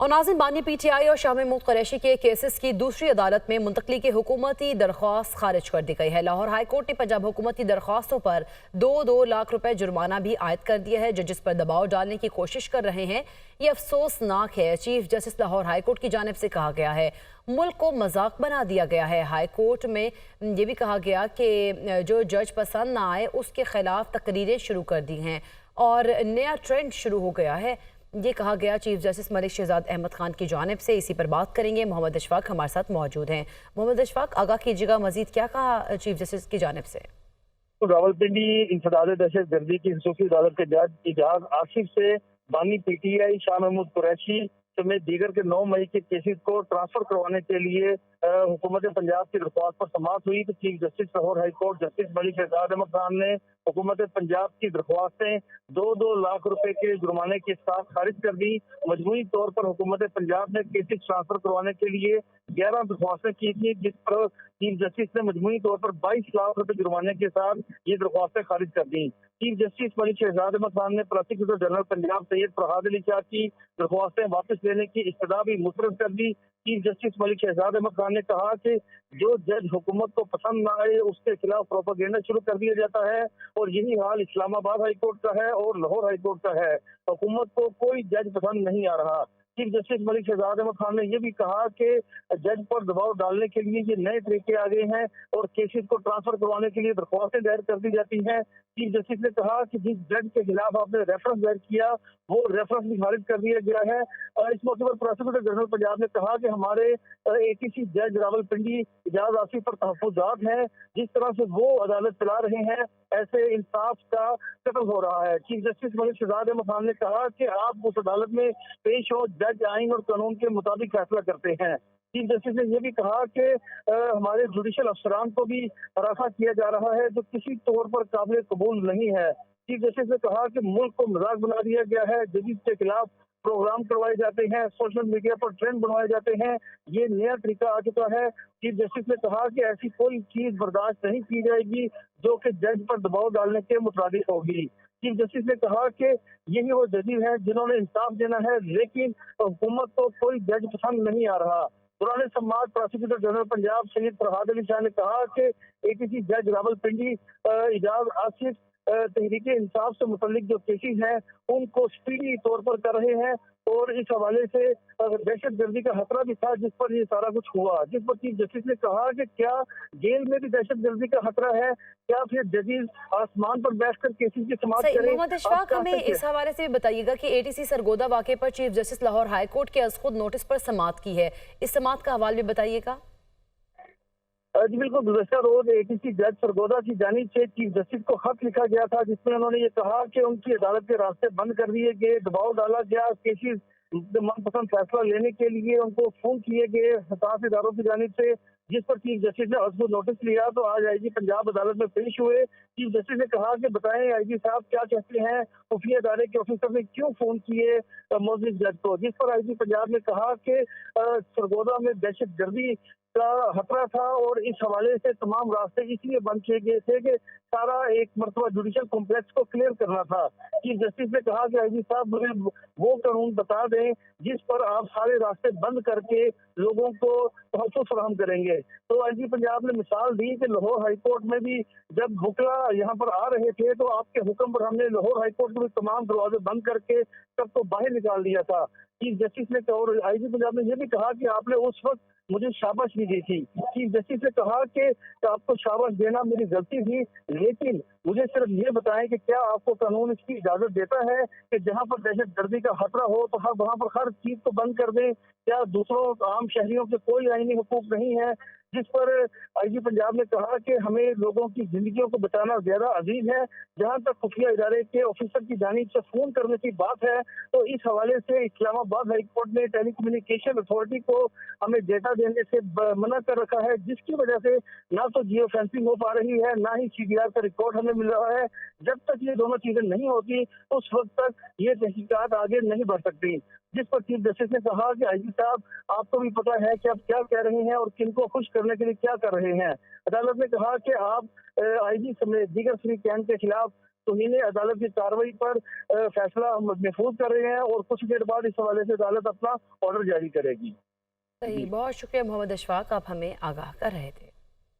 और नाज़रीन, बानी पीटीआई और शामी महमूद कुरैशी के केसेस की दूसरी अदालत में मुंतकली की हुकूमती दरख्वास्त खारिज कर दी गई है। लाहौर हाई कोर्ट ने पंजाब हुकूमती दरख्वास्तों पर 2-2 लाख रुपए जुर्माना भी आयद कर दिया है, जो जिस पर दबाव डालने की कोशिश कर रहे हैं। ये अफसोसनाक है। Chief justice Lahore high court की जानिब से कहा गया है मुल्क को मजाक बना दिया गया है। हाई कोर्ट में ये भी कहा गया कि जो जज पसंद ना आए उसके खिलाफ तकरीरें शुरू कर दी हैं और नया ट्रेंड शुरू हो गया है, ये कहा गया चीफ जस्टिस मलिक शहजाद अहमद खान की जानिब से। इसी पर बात करेंगे। मोहम्मद अशफाक हमारे साथ मौजूद हैं। मोहम्मद अशफाक, आगाह कीजिएगा, मजीद क्या कहा चीफ जस्टिस की जानिब से? तो रावलपिंडी इंसदाद दहशत गर्दी की खसूसी अदालत के जज इजाज आसिफ से बानी पीटीआई शाह महमूद कुरैशी समेत दीगर के 9 मई के केसेस को ट्रांसफर करवाने के लिए हुकूमत पंजाब की दरख्वास्त पर समाअत हुई। तो chief justice Lahore high court justice Malik Shahzad Ahmad Khan ने हुकूमत पंजाब की दरख्वास्तें 2-2 लाख रुपए के जुर्माने के साथ खारिज कर दी। मजमूई तौर पर हुकूमत पंजाब ने केसेस ट्रांसफर करवाने के लिए 11 दरख्वास्तें की थी, जिस पर चीफ जस्टिस ने मजमूई तौर पर 22 लाख रुपए जुर्माने के साथ ये दरख्वास्तें खारिज कर दी। चीफ जस्टिस मलिक शहजाद अहमद खान ने प्रोसिक्यूटर जनरल पंजाब सैयद फरहाद अली शाह की दरख्वास्तें वापस लेने की इस्तदा भी मुस्तरद कर दी। चीफ जस्टिस मलिक शहजाद अहमद खान ने कहा कि जो जज हुकूमत को पसंद न आए उसके खिलाफ प्रोपेगेंडा शुरू कर दिया जाता है और यही हाल इस्लामाबाद हाई कोर्ट का है और लाहौर हाई कोर्ट का है। हुकूमत को कोई जज पसंद नहीं आ रहा। चीफ जस्टिस मलिक शहजाद अहमद खान ने यह भी कहा कि जज पर दबाव डालने के लिए ये नए तरीके आ गए हैं और केसेस को ट्रांसफर करवाने के लिए दरख्वास्तें दायर कर दी जाती हैं। चीफ जस्टिस ने कहा कि जिस जज के खिलाफ आपने रेफरेंस दायर किया वो रेफरेंस भी खारिज कर दिया गया है। और इस मौके पर प्रोसिक्यूटर जनरल पंजाब ने कहा कि हमारे एटीसी जज रावलपिंडी इजाज आसिफ पर तहफुजात हैं। जिस तरह से वो अदालत चला रहे हैं ऐसे इंसाफ का कत्ल हो रहा है। चीफ जस्टिस मलिक शहजाद अहमद खान ने कहा कि आप उस अदालत में पेश हो, जज आइन और कानून के मुताबिक फैसला करते हैं। चीफ जस्टिस ने यह भी कहा कि हमारे जुडिशल अफसरान को भी हरासा किया जा रहा है जो किसी तौर पर काबिल कबूल नहीं है। चीफ जस्टिस ने कहा कि मुल्क को मजाक बना दिया गया है, जदीद के खिलाफ प्रोग्राम करवाए जाते हैं, सोशल मीडिया पर ट्रेंड बनवाए जाते हैं, ये नया तरीका आ चुका है। चीफ जस्टिस ने कहा कि ऐसी कोई चीज बर्दाश्त नहीं की जाएगी जो कि जज पर दबाव डालने के मुताबिक होगी। चीफ जस्टिस ने कहा कि यही वो जजेस हैं जिन्होंने इंसाफ देना है, लेकिन हुकूमत को कोई जज पसंद नहीं आ रहा। दौरान समाज प्रोसिक्यूटर जनरल पंजाब सैयद फरहाद अली शाह ने कहा कि एटीसी जज रावलपिंडी इजाज आसिफ तहरीक इंसाफ से मुतल्लिक जो केसेस हैं उनको स्पीडी तौर पर कर रहे हैं और इस हवाले से दहशत गर्दी का खतरा भी था जिस पर ये सारा कुछ हुआ। जिस पर चीफ जस्टिस ने कहा कि क्या जेल में भी दहशत गर्दी का खतरा है, क्या फिर जजेस आसमान पर बैठकर केसेस की समाप्त करें। मोहम्मद अशफाक, हमें इस हवाले से भी बताइएगा कि एटीसी सरगोदा वाक़े पर chief justice Lahore high court के खुद नोटिस पर समाअत की है, इस समाअत का हवाला भी बताइएगा। जी बिल्कुल, गुज़श्ता रोज एटीसी जज सरगोदा की जानिब से चीफ जस्टिस को खत लिखा गया था जिसमें उन्होंने ये कहा कि उनकी अदालत के रास्ते बंद कर दिए गए, दबाव डाला गया, केसेस मनपसंद फैसला लेने के लिए उनको फोन किए गए हसास इदारों की जानिब से, जिस पर चीफ जस्टिस ने अजबुत नोटिस लिया। तो आज आईजी पंजाब अदालत में पेश हुए। चीफ जस्टिस ने कहा कि बताएं आईजी साहब क्या कहते हैं, खुफिया इदारे के ऑफिसर ने क्यों फोन किए मौजूद जज को। जिस पर आईजी पंजाब ने कहा कि सरगोदा में दहशत गर्दी का खतरा था और इस हवाले से तमाम रास्ते इसलिए बंद किए गए थे कि सारा एक मरतबा जुडिशल कॉम्प्लेक्स को क्लियर करना था। चीफ जस्टिस ने कहा कि आईजी साहब मुझे वो कानून बता दें जिस पर आप सारे रास्ते बंद करके लोगों को तहफ़्फ़ुज़ फराहम करेंगे। तो आईजी पंजाब ने मिसाल दी कि लाहौर हाई कोर्ट में भी जब बुकला यहाँ पर आ रहे थे तो आपके हुक्म पर हमने लाहौर हाई कोर्ट के तमाम दरवाजे बंद करके सबको बाहर निकाल दिया था। चीफ जस्टिस ने और आईजी पंजाब ने यह भी कहा कि आपने उस वक्त मुझे शाबाश भी दी थी। चीफ जस्टिस ने कहा कि आपको शाबाश देना मेरी गलती थी, लेकिन मुझे सिर्फ ये बताएं कि क्या आपको कानून इसकी इजाजत देता है कि जहां पर दहशत गर्दी का खतरा हो तो वहां पर हर चीज को बंद कर दें? क्या दूसरों आम शहरियों के कोई आईनी हुकूक नहीं है? जिस पर आईजी पंजाब ने कहा कि हमें लोगों की जिंदगियों को बचाना ज्यादा अजीज है। जहां तक खुफिया इदारे के ऑफिसर की जानिब से फोन करने की बात है तो इस हवाले से इस्लामाबाद हाई कोर्ट ने टेलीकम्युनिकेशन अथॉरिटी को हमें डेटा देने से मना कर रखा है, जिसकी वजह से ना तो जियो फेंसिंग हो पा रही है, ना ही सीडीआर का रिकॉर्ड हमें मिल रहा है। जब तक ये दोनों चीजें नहीं होती उस वक्त तक ये तहकीकात आगे नहीं बढ़ सकती। जिस पर चीफ जस्टिस ने कहा कि आईजी साहब आपको भी पता है कि आप क्या कह रहे हैं और किनको खुश करने के लिए क्या कर रहे हैं। अदालत ने कहा कि आप आईजी समेत दीगर फ्री कैन के खिलाफ तौहीन अदालत की कार्रवाई पर फैसला हम महफूज कर रहे हैं और कुछ देर बाद इस हवाले से अदालत अपना ऑर्डर जारी करेगी। सही, बहुत शुक्रिया मोहम्मद अशफाक, आप हमें आगाह कर रहे थे।